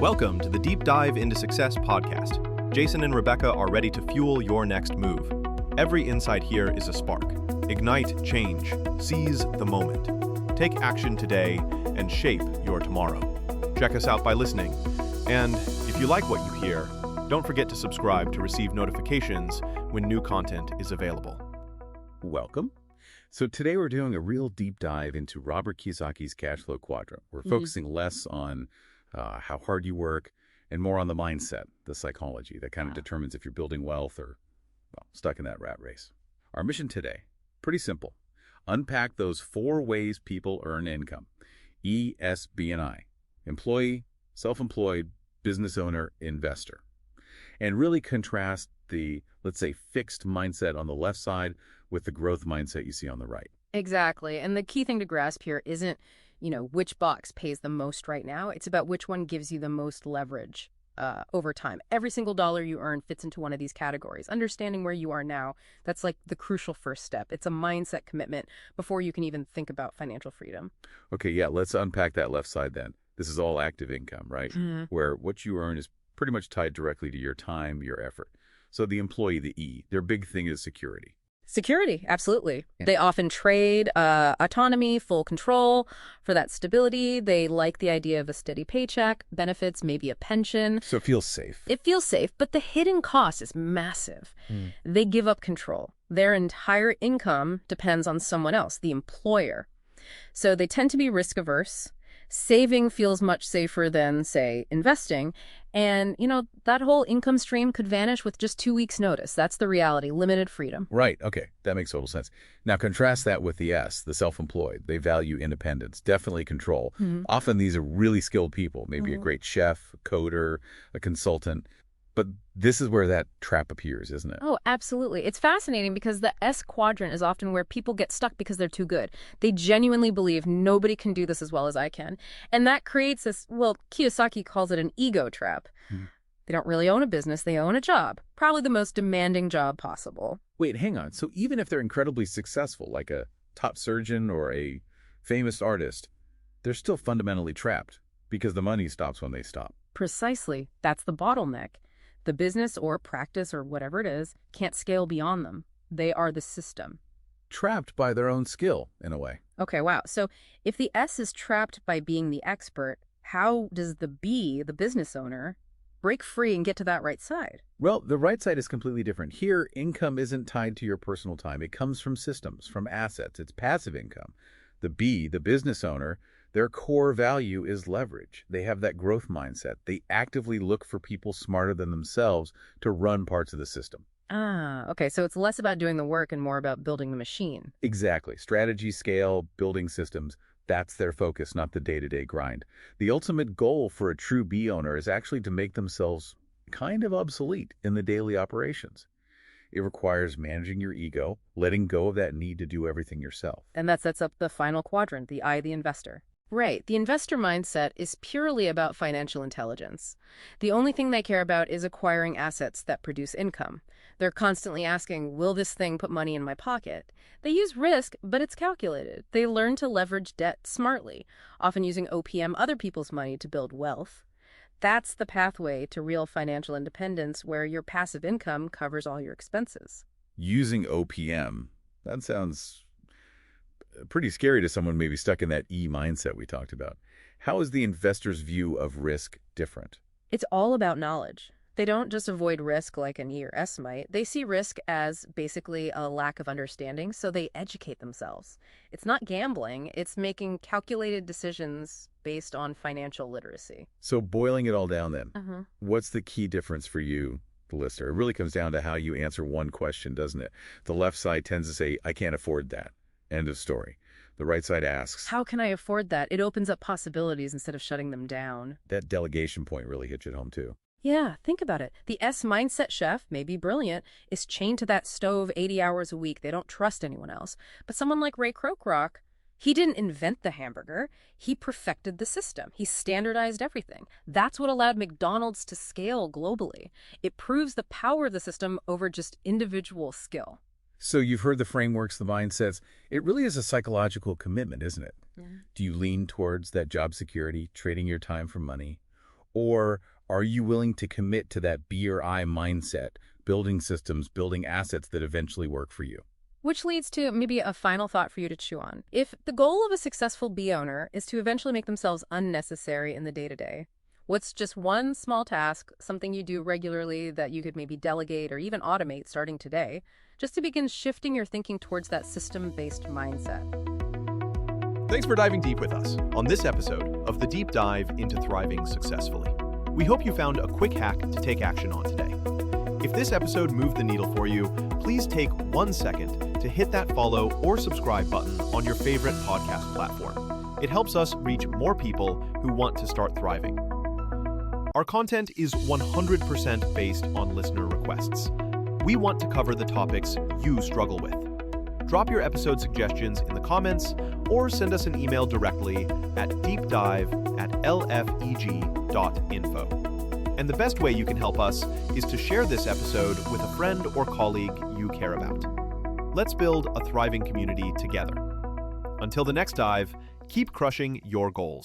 Welcome to the Deep Dive into Success podcast. Jason and Rebecca are ready to fuel your next move. Every insight here is a spark. Ignite change. Seize the moment. Take action today and shape your tomorrow. Check us out by listening. And if you like what you hear, don't forget to subscribe to receive notifications when new content is available. Welcome. So today we're doing a real deep dive into Robert Kiyosaki's cash flow quadrant. We're focusing less on how hard you work and more on the mindset, the psychology that kind of determines if you're building wealth or, well, stuck in that rat race. Our mission today, pretty simple. Unpack those 4 ways people earn income. E, S, B, and I. Employee, self-employed, business owner, investor. And really contrast the, let's say, fixed mindset on the left side with the growth mindset you see on the right. Exactly. And the key thing to grasp here isn't, which box pays the most right now. It's about which one gives you the most leverage over time. Every single dollar you earn fits into one of these categories. Understanding where you are now, that's like the crucial first step. It's a mindset commitment before you can even think about financial freedom. Okay, yeah, let's unpack that left side then. This is all active income, right? Where what you earn is pretty much tied directly to your time, your effort. So the employee, the E, their big thing is security. Security, absolutely. They often trade autonomy, full control for that stability. They like the idea of a steady paycheck, benefits, maybe a pension. So it feels safe. It feels safe, but the hidden cost is massive. They give up control. Their entire income depends on someone else, the employer. So they tend to be risk averse. Saving feels much safer than, say, investing. And, that whole income stream could vanish with just 2 weeks' notice. That's the reality, limited freedom. Right. Okay. That makes total sense. Now, contrast that with the S, the self-employed. They value independence, definitely control. Often these are really skilled people, maybe a great chef, a coder, a consultant. But this is where that trap appears, isn't it? Oh, absolutely. It's fascinating because the S quadrant is often where people get stuck because they're too good. They genuinely believe nobody can do this as well as I can. And that creates this, Kiyosaki calls it an ego trap. They don't really own a business, they own a job. Probably the most demanding job possible. Wait, hang on. So even if they're incredibly successful, like a top surgeon or a famous artist, they're still fundamentally trapped because the money stops when they stop. Precisely. That's the bottleneck. The business or practice or whatever it is can't scale beyond them. They are the system. Trapped by their own skill, in a way. Okay, wow. So if the S is trapped by being the expert, how does the B, the business owner, break free and get to that right side? Well, the right side is completely different. Here, income isn't tied to your personal time. It comes from systems, from assets. It's passive income. The B, the business owner, their core value is leverage. They have that growth mindset. They actively look for people smarter than themselves to run parts of the system. Okay. So it's less about doing the work and more about building the machine. Exactly. Strategy, scale, building systems. That's their focus, not the day-to-day grind. The ultimate goal for a true B owner is actually to make themselves kind of obsolete in the daily operations. It requires managing your ego, letting go of that need to do everything yourself. And that sets up the final quadrant, the I, the investor. Right. The investor mindset is purely about financial intelligence. The only thing they care about is acquiring assets that produce income. They're constantly asking, will this thing put money in my pocket? They use risk, but it's calculated. They learn to leverage debt smartly, often using OPM, other people's money, to build wealth. That's the pathway to real financial independence, where your passive income covers all your expenses. Using OPM, that sounds pretty scary to someone maybe stuck in that E mindset we talked about. How is the investor's view of risk different? It's all about knowledge. They don't just avoid risk like an E or S might. They see risk as basically a lack of understanding, so they educate themselves. It's not gambling. It's making calculated decisions based on financial literacy. So boiling it all down then, what's the key difference for you, the listener? It really comes down to how you answer one question, doesn't it? The left side tends to say, I can't afford that. End of story. The right side asks, how can I afford that? It opens up possibilities instead of shutting them down. That delegation point really hits you at home too. Yeah, think about it. The S mindset chef, maybe brilliant, is chained to that stove 80 hours a week. They don't trust anyone else. But someone like Ray Kroc, he didn't invent the hamburger. He perfected the system. He standardized everything. That's what allowed McDonald's to scale globally. It proves the power of the system over just individual skill. So you've heard the frameworks, the mindsets. It really is a psychological commitment, isn't it? Yeah. Do you lean towards that job security, trading your time for money? Or are you willing to commit to that B or I mindset, building systems, building assets that eventually work for you? Which leads to maybe a final thought for you to chew on. If the goal of a successful bee owner is to eventually make themselves unnecessary in the day-to-day, what's just one small task, something you do regularly that you could maybe delegate or even automate starting today, just to begin shifting your thinking towards that system-based mindset? Thanks for diving deep with us on this episode of the Deep Dive into Thriving Successfully. We hope you found a quick hack to take action on today. If this episode moved the needle for you, please take 1 second to hit that follow or subscribe button on your favorite podcast platform. It helps us reach more people who want to start thriving. Our content is 100% based on listener requests. We want to cover the topics you struggle with. Drop your episode suggestions in the comments or send us an email directly at deepdive@lfeg.info. And the best way you can help us is to share this episode with a friend or colleague you care about. Let's build a thriving community together. Until the next dive, keep crushing your goals.